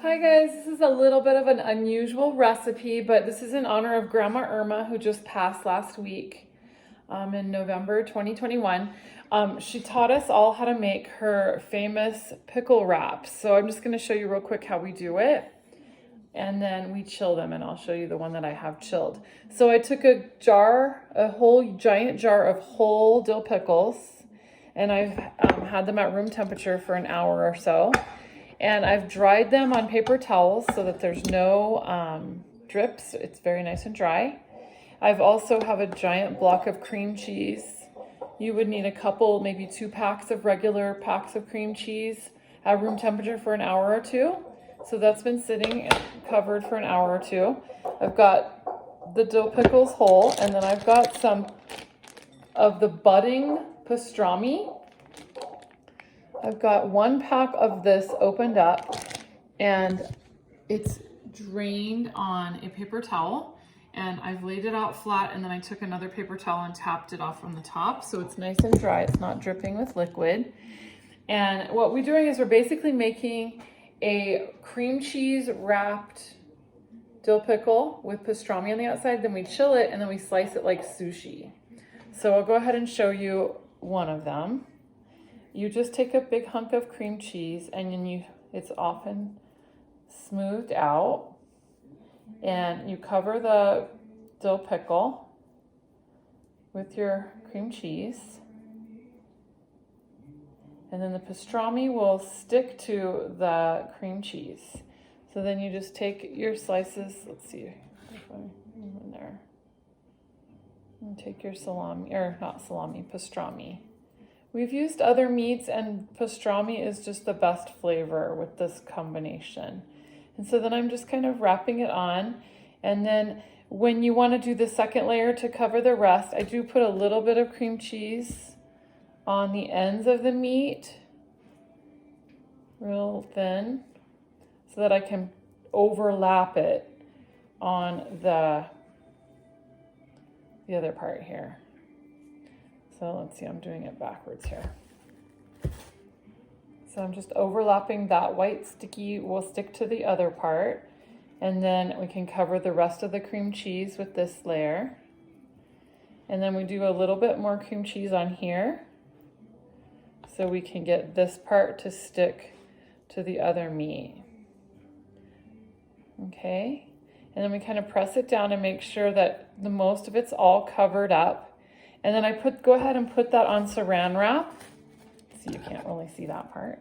Hi guys, this is a little bit of an unusual recipe, but this is in honor of Grandma Irma, who just passed last week in November 2021. She taught us all how to make her famous pickle wraps. So I'm just going to show you real quick how we do it. And then we chill them, and I'll show you the one that I have chilled. So I took a whole giant jar of whole dill pickles, and I've had them at room temperature for an hour or so. And I've dried them on paper towels so that there's no drips. It's very nice and dry. I've also have a giant block of cream cheese. You would need a couple, maybe 2 packs of regular packs of cream cheese at room temperature for an hour or two. So that's been sitting covered for an hour or two. I've got the dill pickles whole, and then I've got some of the budding pastrami. I've got 1 pack of this opened up, and it's drained on a paper towel, and I've laid it out flat, and then I took another paper towel and tapped it off from the top so it's nice and dry. It's not dripping with liquid. And what we're doing is we're basically making a cream cheese wrapped dill pickle with pastrami on the outside. Then we chill it, and then we slice it like sushi. So I'll go ahead and show you one of them. You just take a big hunk of cream cheese, and then it's often smoothed out, and you cover the dill pickle with your cream cheese, and then the pastrami will stick to the cream cheese. So then you just take your slices, let's see if I'm in there, and take your salami, or not salami, pastrami. We've used other meats, and pastrami is just the best flavor with this combination. And so then I'm just kind of wrapping it on. And then when you want to do the second layer to cover the rest, I do put a little bit of cream cheese on the ends of the meat, real thin, so that I can overlap it on the other part here. So let's see, I'm doing it backwards here. So I'm just overlapping that white sticky will stick to the other part. And then we can cover the rest of the cream cheese with this layer. And then we do a little bit more cream cheese on here, so we can get this part to stick to the other meat. Okay, and then we kind of press it down and make sure that the most of it's all covered up. And then I go ahead and put that on saran wrap. See, you can't really see that part.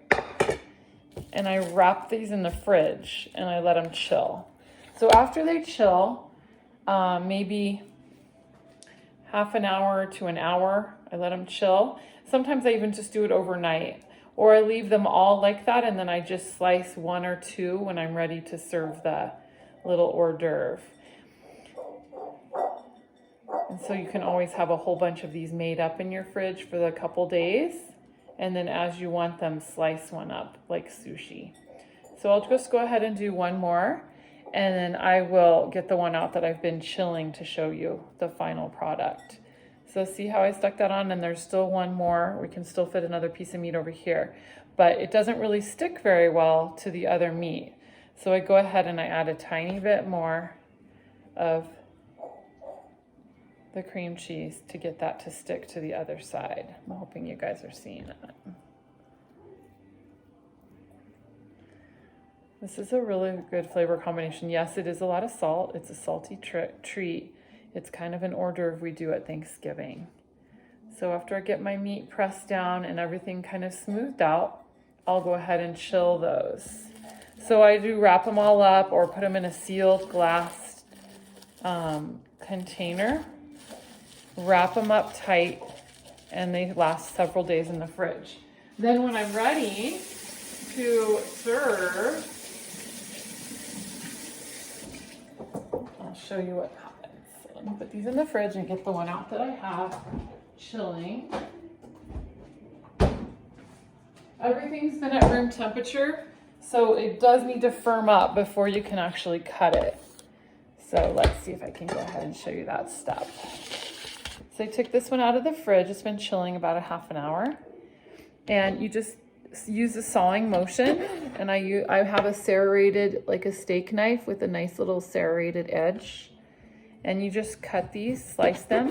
And I wrap these in the fridge, and I let them chill. So after they chill, maybe half an hour to an hour, I let them chill. Sometimes I even just do it overnight, or I leave them all like that, and then I just slice 1 or 2 when I'm ready to serve the little hors d'oeuvre. And so you can always have a whole bunch of these made up in your fridge for the couple days. And then as you want them, slice one up like sushi. So I'll just go ahead and do one more, and then I will get the one out that I've been chilling to show you the final product. So see how I stuck that on, and there's still one more. We can still fit another piece of meat over here, but it doesn't really stick very well to the other meat. So I go ahead and I add a tiny bit more of the cream cheese to get that to stick to the other side. I'm hoping you guys are seeing it. This is a really good flavor combination. Yes, it is a lot of salt. It's a salty treat. It's kind of an hors d'oeuvre we do at Thanksgiving. So after I get my meat pressed down and everything kind of smoothed out, I'll go ahead and chill those. So I do wrap them all up or put them in a sealed glass container. Wrap them up tight, and they last several days in the fridge. Then when I'm ready to serve, I'll show you what happens. So let me put these in the fridge and get the one out that I have chilling. Everything's been at room temperature, so it does need to firm up before you can actually cut it. So let's see if I can go ahead and show you that step. So I took this one out of the fridge. It's been chilling about a half an hour. And you just use a sawing motion, and I have a serrated, like a steak knife with a nice little serrated edge. And you just cut these, slice them,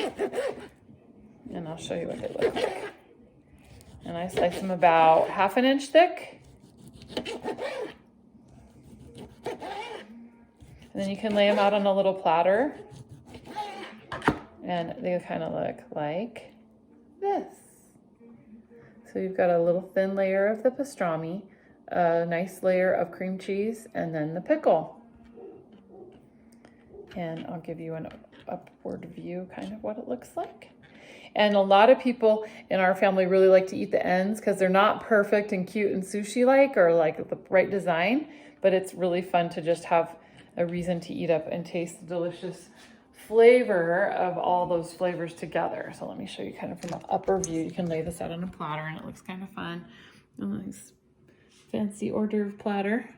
and I'll show you what they look like. And I slice them about 1/2 inch thick. And then you can lay them out on a little platter. And they kind of look like this. So you've got a little thin layer of the pastrami, a nice layer of cream cheese, and then the pickle. And I'll give you an upward view, kind of what it looks like. And a lot of people in our family really like to eat the ends because they're not perfect and cute and sushi-like or like the right design, but it's really fun to just have a reason to eat up and taste the delicious flavor of all those flavors together. So let me show you kind of from an upper view. You can lay this out on a platter and it looks kind of fun. A nice fancy hors d'oeuvre platter.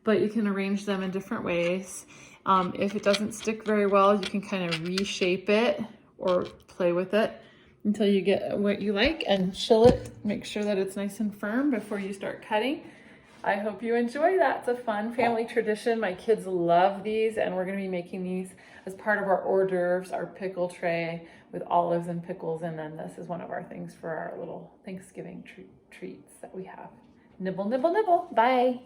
But you can arrange them in different ways. If it doesn't stick very well, you can kind of reshape it or play with it until you get what you like and chill it. Make sure that it's nice and firm before you start cutting. I hope you enjoy that. It's a fun family tradition. My kids love these, and we're going to be making these as part of our hors d'oeuvres, our pickle tray with olives and pickles, and then this is one of our things for our little Thanksgiving treats that we have. Nibble, nibble, nibble. Bye.